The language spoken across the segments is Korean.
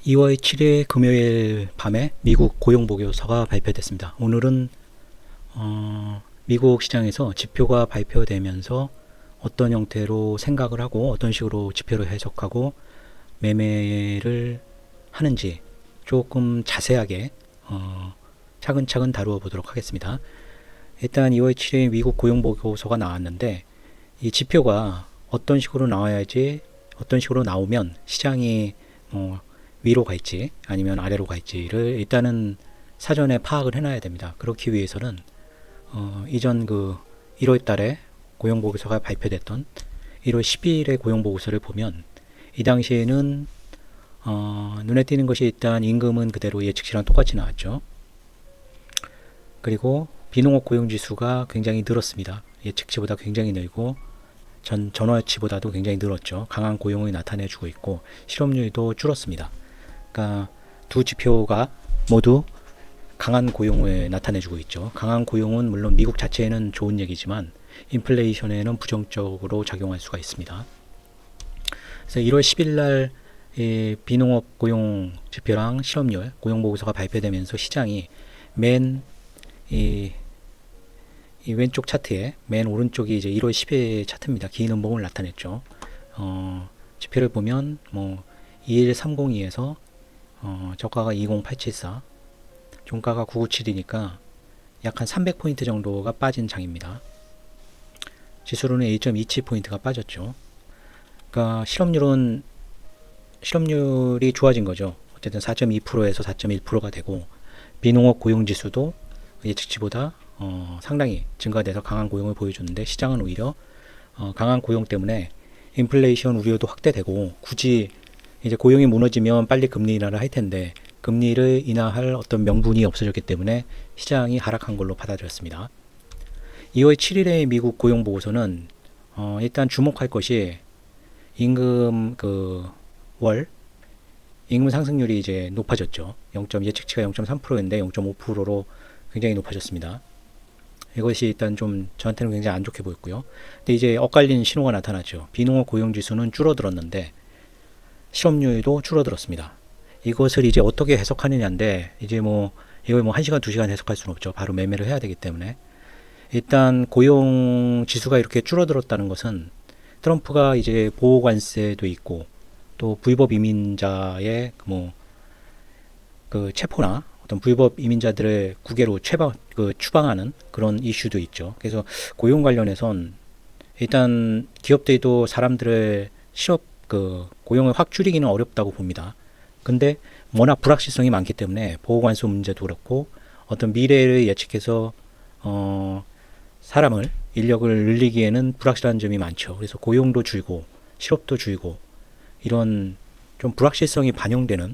2월 7일 금요일 밤에 미국 고용보고서가 발표됐습니다. 오늘은 미국 시장에서 지표가 발표되면서 어떤 형태로 생각을 하고 어떤 식으로 지표를 해석하고 매매를 하는지 조금 자세하게 차근차근 다루어 보도록 하겠습니다. 일단 2월 7일 미국 고용보고서가 나왔는데 이 지표가 어떤 식으로 나와야지, 어떤 식으로 나오면 시장이 위로 갈지 아니면 아래로 갈지를 일단은 사전에 파악을 해놔야 됩니다. 그렇기 위해서는 이전 1월 달에 고용보고서가 발표됐던 1월 12일의 고용보고서를 보면 이 당시에는 눈에 띄는 것이 일단 임금은 그대로 예측치랑 똑같이 나왔죠. 그리고 비농업 고용지수가 굉장히 늘었습니다. 예측치보다 굉장히 늘고 전월치보다도 굉장히 늘었죠. 강한 고용을 나타내주고 있고 실업률도 줄었습니다. 그러니까 두 지표가 모두 강한 고용을 나타내주고 있죠. 강한 고용은 물론 미국 자체에는 좋은 얘기지만 인플레이션에는 부정적으로 작용할 수가 있습니다. 그래서 1월 10일 날 비농업 고용 지표랑 실업률 고용보고서가 발표되면서 시장이 이 왼쪽 차트에 맨 오른쪽이 이제 1월 10일 차트입니다. 긴 음봉을 나타냈죠. 지표를 보면 21302에서 저가가 20874, 종가가 9972니까 약 한 300포인트 정도가 빠진 장입니다. 지수로는 1.27포인트가 빠졌죠. 그러니까 실업률이 좋아진 거죠. 어쨌든 4.2%에서 4.1%가 되고 비농업 고용지수도 예측치보다 상당히 증가돼서 강한 고용을 보여주는데 시장은 오히려 강한 고용 때문에 인플레이션 우려도 확대되고 굳이 이제 고용이 무너지면 빨리 금리 인하를 할 텐데 금리를 인하할 어떤 명분이 없어졌기 때문에 시장이 하락한 걸로 받아들였습니다. 2월 7일의 미국 고용 보고서는 일단 주목할 것이 임금 월 임금 상승률이 이제 높아졌죠. 예측치가 0.3%였는데 0.5%로 굉장히 높아졌습니다. 이것이 일단 좀 저한테는 굉장히 안 좋게 보였고요. 근데 이제 엇갈린 신호가 나타났죠. 비농업 고용지수는 줄어들었는데 실업률도 줄어들었습니다. 이것을 이제 어떻게 해석하느냐인데 이제 이걸 1시간 2시간 해석할 수는 없죠. 바로 매매를 해야 되기 때문에 일단 고용 지수가 이렇게 줄어들었다는 것은 트럼프가 이제 보호 관세도 있고 또 불법 이민자의 체포나 어떤 불법 이민자들을 국외로 추방하는 그런 이슈도 있죠. 그래서 고용 관련해선 일단 기업들도 사람들을 고용을 확 줄이기는 어렵다고 봅니다. 근데 워낙 불확실성이 많기 때문에 보호관소 문제도 그렇고 어떤 미래를 예측해서 인력을 늘리기에는 불확실한 점이 많죠. 그래서 고용도 줄고 실업도 줄고 이런 좀 불확실성이 반영되는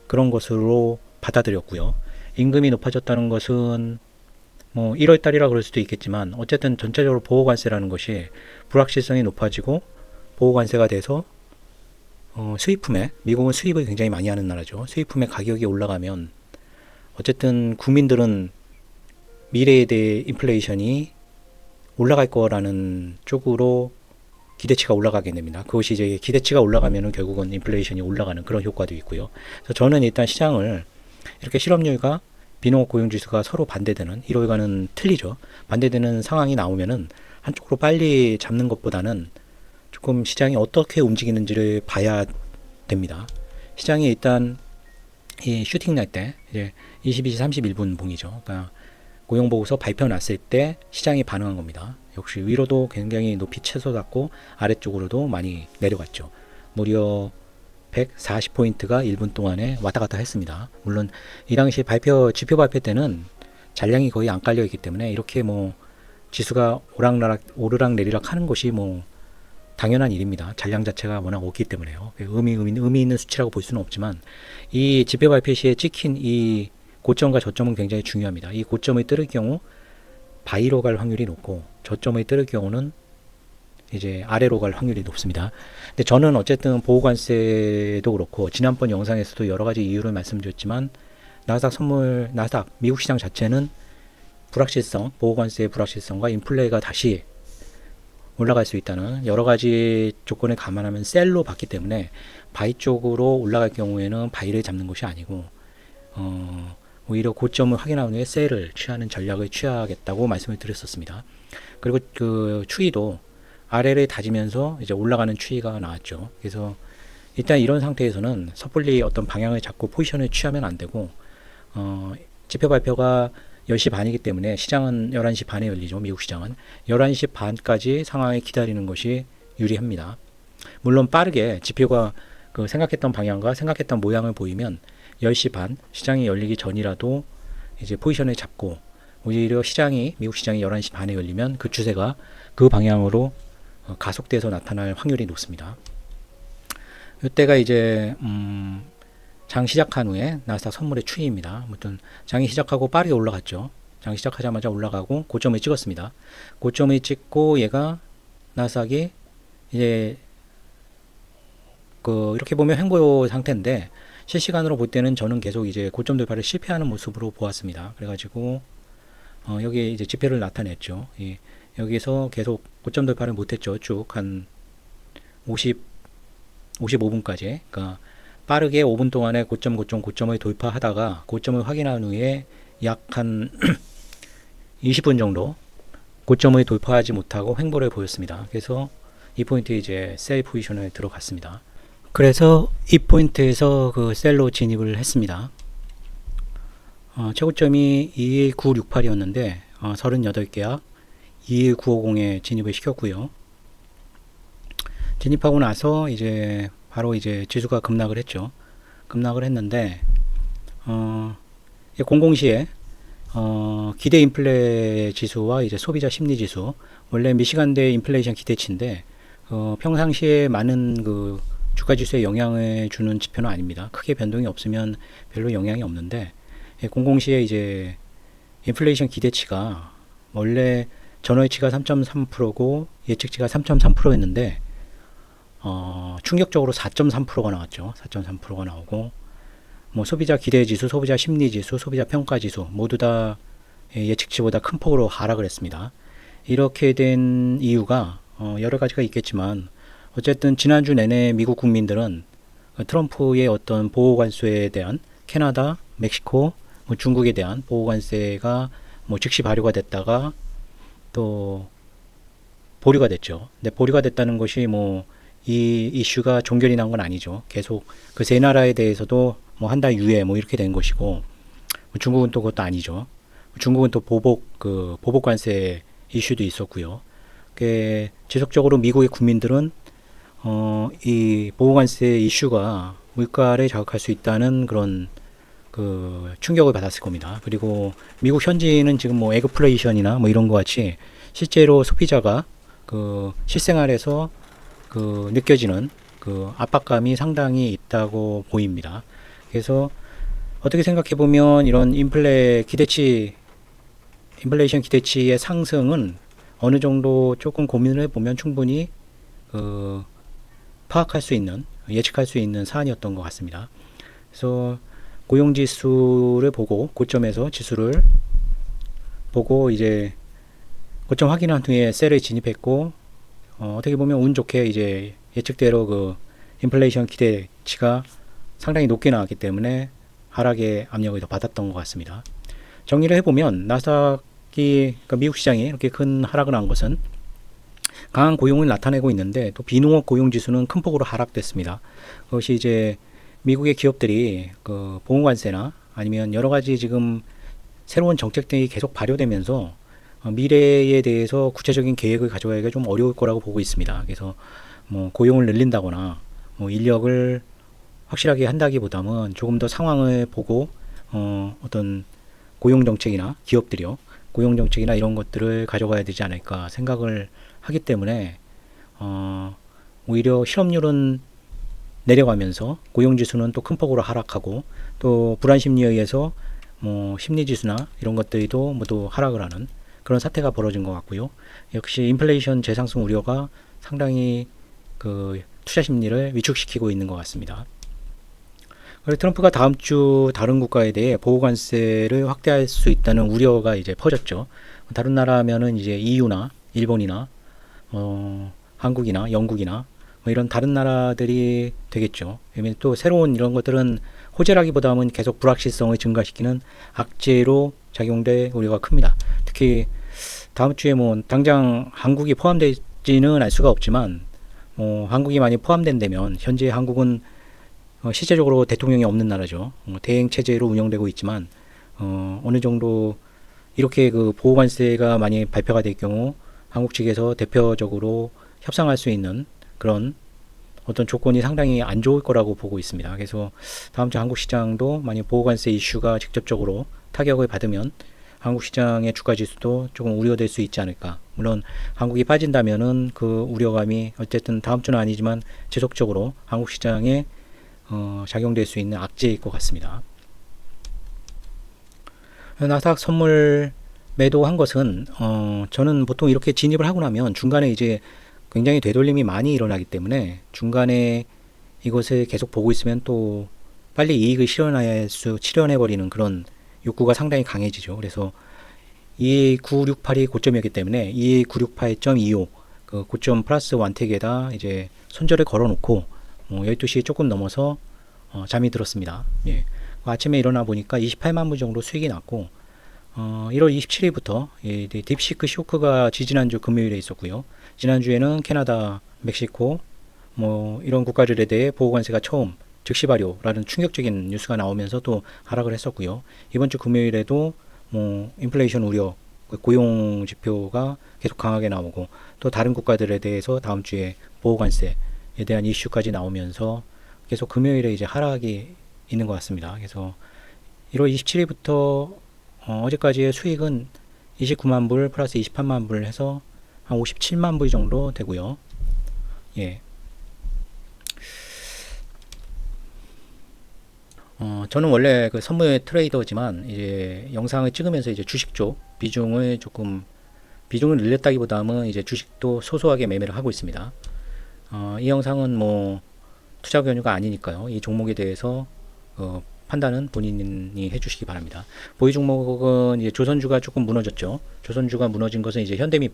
그런 것으로 받아들였고요. 임금이 높아졌다는 것은 1월 달이라 그럴 수도 있겠지만 어쨌든 전체적으로 보호관세라는 것이 불확실성이 높아지고 보호관세가 돼서 미국은 수입을 굉장히 많이 하는 나라죠. 수입품의 가격이 올라가면 어쨌든 국민들은 미래에 대해 인플레이션이 올라갈 거라는 쪽으로 기대치가 올라가게 됩니다. 그것이 이제 기대치가 올라가면 결국은 인플레이션이 올라가는 그런 효과도 있고요. 그래서 저는 일단 시장을 이렇게 실업률과 비농업 고용지수가 서로 반대되는 1월과는 틀리죠. 반대되는 상황이 나오면은 한쪽으로 빨리 잡는 것보다는 조금 시장이 어떻게 움직이는지를 봐야 됩니다. 시장이 일단 이 슈팅 날 때 이제 22시 31분 봉이죠. 그러니까 고용보고서 발표 났을 때 시장이 반응한 겁니다. 역시 위로도 굉장히 높이 치솟았고 아래쪽으로도 많이 내려갔죠. 무려 140포인트가 1분 동안에 왔다 갔다 했습니다. 물론 이 당시 지표 발표 때는 잔량이 거의 안 깔려 있기 때문에 이렇게 지수가 오르락 내리락 하는 것이 당연한 일입니다. 잔량 자체가 워낙 없기 때문에요. 의미 있는 수치라고 볼 수는 없지만 이 지표 발표 시에 찍힌 이 고점과 저점은 굉장히 중요합니다. 이 고점을 뚫을 경우 바이로 갈 확률이 높고 저점을 뚫을 경우는 이제 아래로 갈 확률이 높습니다. 근데 저는 어쨌든 보호관세도 그렇고 지난번 영상에서도 여러 가지 이유를 말씀드렸지만 나스닥 미국 시장 자체는 보호관세의 불확실성과 인플레가 다시 올라갈 수 있다는 여러 가지 조건을 감안하면 셀로 봤기 때문에 바이 쪽으로 올라갈 경우에는 바이를 잡는 것이 아니고 오히려 고점을 확인한 후에 셀을 취하는 전략을 취하겠다고 말씀을 드렸었습니다. 그리고 그 추이도 아래를 다지면서 이제 올라가는 추이가 나왔죠. 그래서 일단 이런 상태에서는 섣불리 어떤 방향을 잡고 포지션을 취하면 안 되고 지표 발표가 10시 반이기 때문에 시장은 11시 반에 열리죠. 미국 시장은 11시 반까지 상황을 기다리는 것이 유리합니다. 물론 빠르게 지표가 그 생각했던 방향과 생각했던 모양을 보이면 10시 반 시장이 열리기 전이라도 이제 포지션을 잡고 오히려 미국 시장이 11시 반에 열리면 그 추세가 그 방향으로 가속돼서 나타날 확률이 높습니다. 이때가 이제 장 시작한 후에 나스닥 선물의 추이입니다. 아무튼 장이 시작하고 빠르게 올라갔죠. 장 시작하자마자 올라가고 고점을 찍었습니다. 고점을 찍고 얘가 나스닥이 이제 이렇게 보면 횡보 상태인데 실시간으로 볼 때는 저는 계속 이제 고점 돌파를 실패하는 모습으로 보았습니다. 그래가지고 여기 이제 지표를 나타냈죠. 여기서 계속 고점 돌파를 못했죠. 쭉 한 55분까지. 그러니까 빠르게 5분 동안에 고점을 돌파하다가 고점을 확인한 후에 약 한 20분 정도 고점을 돌파하지 못하고 횡보를 보였습니다. 그래서 이 포인트에 이제 셀 포지션을 들어갔습니다. 그래서 이 포인트에서 그 셀로 진입을 했습니다. 최고점이 21968이었는데 38계약 21950에 진입을 시켰고요. 진입하고 나서 이제 바로 이제 지수가 급락을 했죠. 급락을 했는데 00시에 기대 인플레 지수와 이제 소비자 심리 지수, 원래 미시간대 인플레이션 기대치인데 평상시에 많은 그 주가 지수에 영향을 주는 지표는 아닙니다. 크게 변동이 없으면 별로 영향이 없는데 00시에 이제 인플레이션 기대치가 원래 전월치가 3.3%고 예측치가 3.3%였는데 충격적으로 4.3%가 나왔죠. 4.3%가 나오고 뭐 소비자 기대 지수, 소비자 심리 지수, 소비자 평가 지수 모두 다 예측치보다 큰 폭으로 하락을 했습니다. 이렇게 된 이유가 여러 가지가 있겠지만 어쨌든 지난주 내내 미국 국민들은 트럼프의 어떤 보호 관세에 대한 캐나다, 멕시코, 중국에 대한 보호 관세가 즉시 발효가 됐다가 또 보류가 됐죠. 근데 보류가 됐다는 것이 이 이슈가 종결이 난 건 아니죠. 계속 그 세 나라에 대해서도 한 달 유예 이렇게 된 것이고 중국은 또 그것도 아니죠. 중국은 또 보복 관세 이슈도 있었고요. 지속적으로 미국의 국민들은 이 보복 관세 이슈가 물가를 자극할 수 있다는 그런 충격을 받았을 겁니다. 그리고 미국 현지는 지금 에그플레이션이나 이런 것 같이 실제로 소비자가 실생활에서 느껴지는 압박감이 상당히 있다고 보입니다. 그래서 어떻게 생각해 보면 이런 인플레이션 기대치의 상승은 어느 정도 조금 고민을 해보면 충분히 파악할 수 있는, 예측할 수 있는 사안이었던 것 같습니다. 그래서 고용지수를 보고 고점에서 지수를 보고 이제 고점 확인한 후에 셀에 진입했고 어떻게 보면 운 좋게 이제 예측대로 인플레이션 기대치가 상당히 높게 나왔기 때문에 하락의 압력을 더 받았던 것 같습니다. 정리를 해보면 나스닥이 미국 시장이 이렇게 큰 하락을 한 것은 강한 고용을 나타내고 있는데 또 비농업 고용 지수는 큰 폭으로 하락됐습니다. 그것이 이제 미국의 기업들이 보험관세나 아니면 여러 가지 지금 새로운 정책들이 계속 발효되면서 미래에 대해서 구체적인 계획을 가져가기가 좀 어려울 거라고 보고 있습니다. 그래서 고용을 늘린다거나 인력을 확실하게 한다기보다는 조금 더 상황을 보고 어떤 고용 정책이나 기업들이요, 고용 정책이나 이런 것들을 가져가야 되지 않을까 생각을 하기 때문에 오히려 실업률은 내려가면서 고용 지수는 또 큰 폭으로 하락하고 또 불안 심리에 의해서 심리 지수나 이런 것들도 모두 하락을 하는 그런 사태가 벌어진 것 같고요. 역시 인플레이션 재상승 우려가 상당히 투자 심리를 위축시키고 있는 것 같습니다. 그리고 트럼프가 다음 주 다른 국가에 대해 보호관세를 확대할 수 있다는 우려가 이제 퍼졌죠. 다른 나라면은 이제 EU나 일본이나 한국이나 영국이나 뭐 이런 다른 나라들이 되겠죠. 왜냐면 또 새로운 이런 것들은 호재라기보다는 계속 불확실성을 증가시키는 악재로 작용될 우려가 큽니다. 특히 다음 주에 뭐 당장 한국이 포함될지는 알 수가 없지만 한국이 많이 포함된다면 현재 한국은 실제적으로 대통령이 없는 나라죠. 대행 체제로 운영되고 있지만 어느 정도 이렇게 그 보호관세가 많이 발표가 될 경우 한국 측에서 대표적으로 협상할 수 있는 그런 어떤 조건이 상당히 안 좋을 거라고 보고 있습니다. 그래서 다음 주 한국 시장도 만약 보호관세 이슈가 직접적으로 타격을 받으면 한국 시장의 주가 지수도 조금 우려될 수 있지 않을까. 물론 한국이 빠진다면은 그 우려감이 어쨌든 다음 주는 아니지만 지속적으로 한국 시장에 작용될 수 있는 악재일 것 같습니다. 나스닥 선물 매도한 것은 저는 보통 이렇게 진입을 하고 나면 중간에 이제 굉장히 되돌림이 많이 일어나기 때문에 중간에 이것을 계속 보고 있으면 또 빨리 이익을 실현해버리는 그런 욕구가 상당히 강해지죠. 그래서 22968이 고점이었기 때문에 22968.25 그 고점 플러스 원택에다 이제 손절을 걸어놓고 12시 조금 넘어서 잠이 들었습니다. 예. 아침에 일어나 보니까 28만 불 정도 수익이 났고 1월 27일부터 딥시크 쇼크가 지지난주 금요일에 있었고요. 지난주에는 캐나다, 멕시코 뭐 이런 국가들에 대해 보호관세가 처음 즉시 발효라는 충격적인 뉴스가 나오면서 또 하락을 했었고요. 이번 주 금요일에도 뭐 인플레이션 우려, 고용 지표가 계속 강하게 나오고 또 다른 국가들에 대해서 다음 주에 보호관세에 대한 이슈까지 나오면서 계속 금요일에 이제 하락이 있는 것 같습니다. 그래서 1월 27일부터 어제까지의 수익은 29만 불 플러스 28만 불 해서 한 57만 불 정도 되고요. 예. 저는 원래 그 선물 트레이더지만 이제 영상을 찍으면서 이제 주식 쪽 비중을 늘렸다기보다는 이제 주식도 소소하게 매매를 하고 있습니다. 이 영상은 뭐 투자 권유가 아니니까요. 이 종목에 대해서 판단은 본인이 해주시기 바랍니다. 보유 종목은 이제 조선주가 조금 무너졌죠. 조선주가 무너진 것은 이제 HD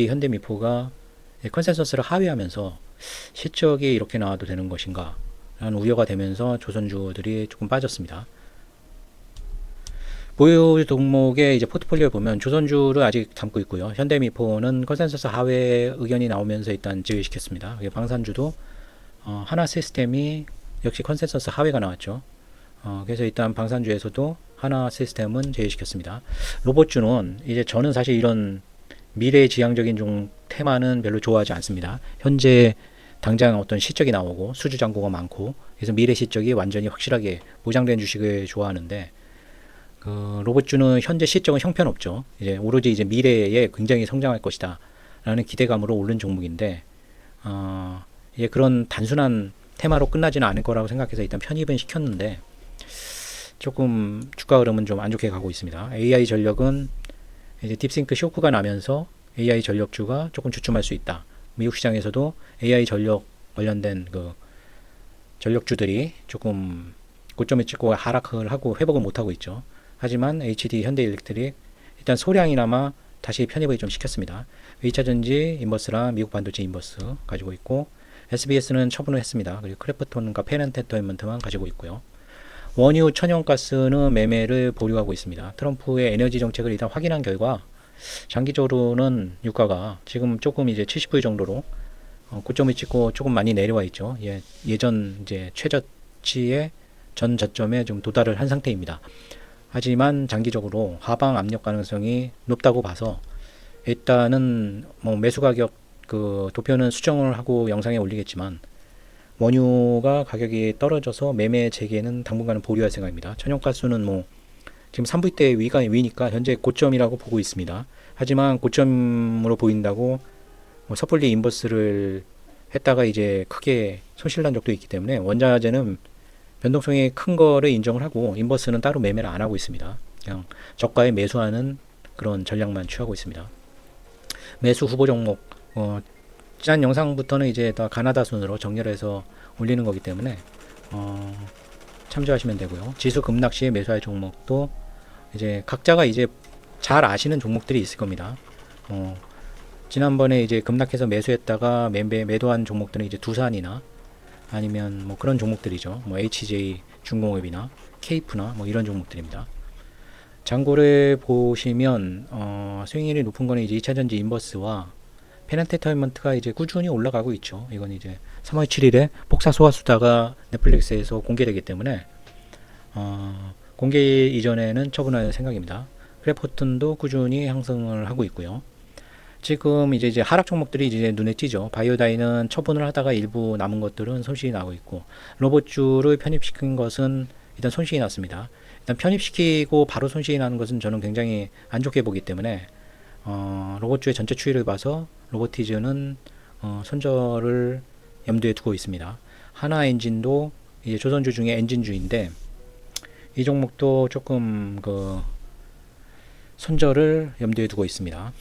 현대미포가 컨센서스를 하회하면서 실적이 이렇게 나와도 되는 것인가 라는 우려가 되면서 조선주들이 조금 빠졌습니다. 보유 종목의 이제 포트폴리오를 보면 조선주를 아직 담고 있고요. 현대미포는 컨센서스 하회 의견이 나오면서 일단 제외시켰습니다. 방산주도 하나 시스템이 역시 컨센서스 하회가 나왔죠. 그래서 일단 방산주에서도 하나 시스템은 제외시켰습니다. 로봇주는 이제 저는 사실 이런 미래지향적인 테마는 별로 좋아하지 않습니다. 현재 당장 어떤 실적이 나오고 수주 잔고가 많고 그래서 미래 실적이 완전히 확실하게 보장된 주식을 좋아하는데 로봇주는 현재 실적은 형편없죠. 이제 오로지 이제 미래에 굉장히 성장할 것이다 라는 기대감으로 오른 종목인데 이제 그런 단순한 테마로 끝나지는 않을 거라고 생각해서 일단 편입은 시켰는데 조금 주가 흐름은 좀 안 좋게 가고 있습니다. AI 전력은 이제 딥싱크 쇼크가 나면서 AI 전력주가 조금 주춤할 수 있다. 미국 시장에서도 AI 전력 관련된 그 전력주들이 조금 고점을 찍고 하락을 하고 회복을 못하고 있죠. 하지만 HD 현대일렉트릭 일단 소량이나마 다시 편입을 좀 시켰습니다. H차전지 인버스랑 미국 반도체 인버스 가지고 있고 SBS는 처분을 했습니다. 그리고 크래프톤과 페넌텐터인먼트만 가지고 있고요. 원유 천연가스는 매매를 보류하고 있습니다. 트럼프의 에너지 정책을 일단 확인한 결과 장기적으로는 유가가 지금 조금 이제 70불 정도로 고점을 찍고 조금 많이 내려와 있죠. 예전 이제 최저치의 전 저점에 좀 도달을 한 상태입니다. 하지만 장기적으로 하방 압력 가능성이 높다고 봐서 일단은 뭐 매수 가격 그 도표는 수정을 하고 영상에 올리겠지만 원유가 가격이 떨어져서 매매 재개는 당분간은 보류할 생각입니다. 천연가스는 뭐 지금 3불대 위니까 현재 고점이라고 보고 있습니다. 하지만 고점으로 보인다고 뭐 섣불리 인버스를 했다가 이제 크게 손실난 적도 있기 때문에 원자재는 변동성이 큰 거를 인정을 하고 인버스는 따로 매매를 안 하고 있습니다. 그냥 저가에 매수하는 그런 전략만 취하고 있습니다. 매수 후보 종목 지난 영상부터는 이제 다 가나다 순으로 정렬해서 올리는 거기 때문에 참조하시면 되고요. 지수 급락시에 매수할 종목도 이제 각자가 이제 잘 아시는 종목들이 있을 겁니다. 지난번에 이제 급락해서 매수했다가 매도한 종목들은 이제 두산이나 아니면 뭐 그런 종목들이죠. 뭐 HJ 중공업이나 케이프나 뭐 이런 종목들입니다. 잔고를 보시면 수익률이 높은 거는 이제 2차전지 인버스와 페넌테이먼트가 이제 꾸준히 올라가고 있죠. 이건 이제 3월 7일에 복사 소화수다가 넷플릭스에서 공개되기 때문에 공개 이전에는 처분할 생각입니다. 크래프톤도 꾸준히 상승을 하고 있고요. 지금 이제 하락 종목들이 이제 눈에 띄죠. 바이오다이는 처분을 하다가 일부 남은 것들은 손실이 나고 있고, 로봇주를 편입시킨 것은 일단 손실이 났습니다. 일단 편입시키고 바로 손실이 나는 것은 저는 굉장히 안 좋게 보기 때문에 로봇주의 전체 추이를 봐서 로보티즈는 손절을 염두에 두고 있습니다. 하나 엔진도 이제 조선주 중에 엔진주인데 이 종목도 조금 그 손절을 염두에 두고 있습니다.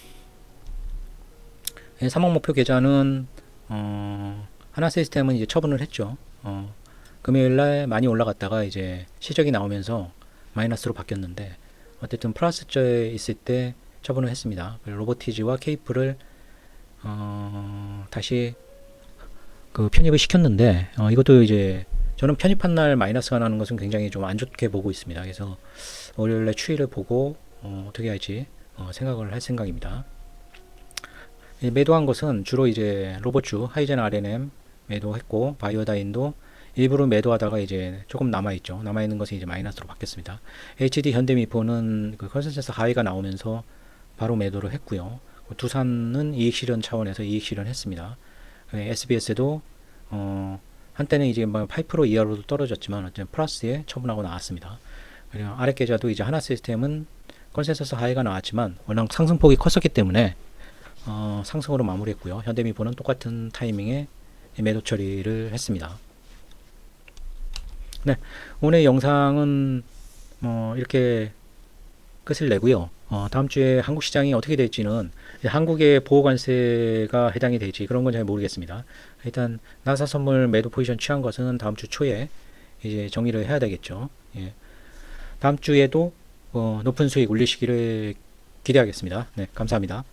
사목 목표 계좌는 하나 시스템은 이제 처분을 했죠. 금요일날 많이 올라갔다가 이제 실적이 나오면서 마이너스로 바뀌었는데 어쨌든 플러스저에 있을 때 처분을 했습니다. 로보티즈와 케이프를 다시 그 편입을 시켰는데 이것도 이제 저는 편입한 날 마이너스가 나는 것은 굉장히 좀 안 좋게 보고 있습니다. 그래서 월요일날 추이를 보고 어떻게 할지 생각을 할 생각입니다. 매도한 것은 주로 이제 로봇주 하이젠 RNM 매도했고, 바이오다인도 일부러 매도하다가 이제 조금 남아있죠. 남아있는 것이 이제 마이너스로 바뀌었습니다. HD 현대미포는 그 컨센서스 하이가 나오면서 바로 매도를 했고요. 두산은 이익 실현 차원에서 이익 실현했습니다. SBS도 한때는 이제 8% 이하로도 떨어졌지만 어쨌든 플러스에 처분하고 나왔습니다. 그리고 아래 계좌도 이제 하나 시스템은 컨센서스 하이가 나왔지만 워낙 상승폭이 컸었기 때문에 상승으로 마무리했고요. 현대미포는 똑같은 타이밍에 매도 처리를 했습니다. 네, 오늘 영상은 이렇게 끝을 내고요. 다음 주에 한국 시장이 어떻게 될지는 한국의 보호관세가 해당이 될지 그런 건 잘 모르겠습니다. 일단 나사 선물 매도 포지션 취한 것은 다음 주 초에 이제 정리를 해야 되겠죠. 예. 다음 주에도 높은 수익 올리시기를 기대하겠습니다. 네, 감사합니다.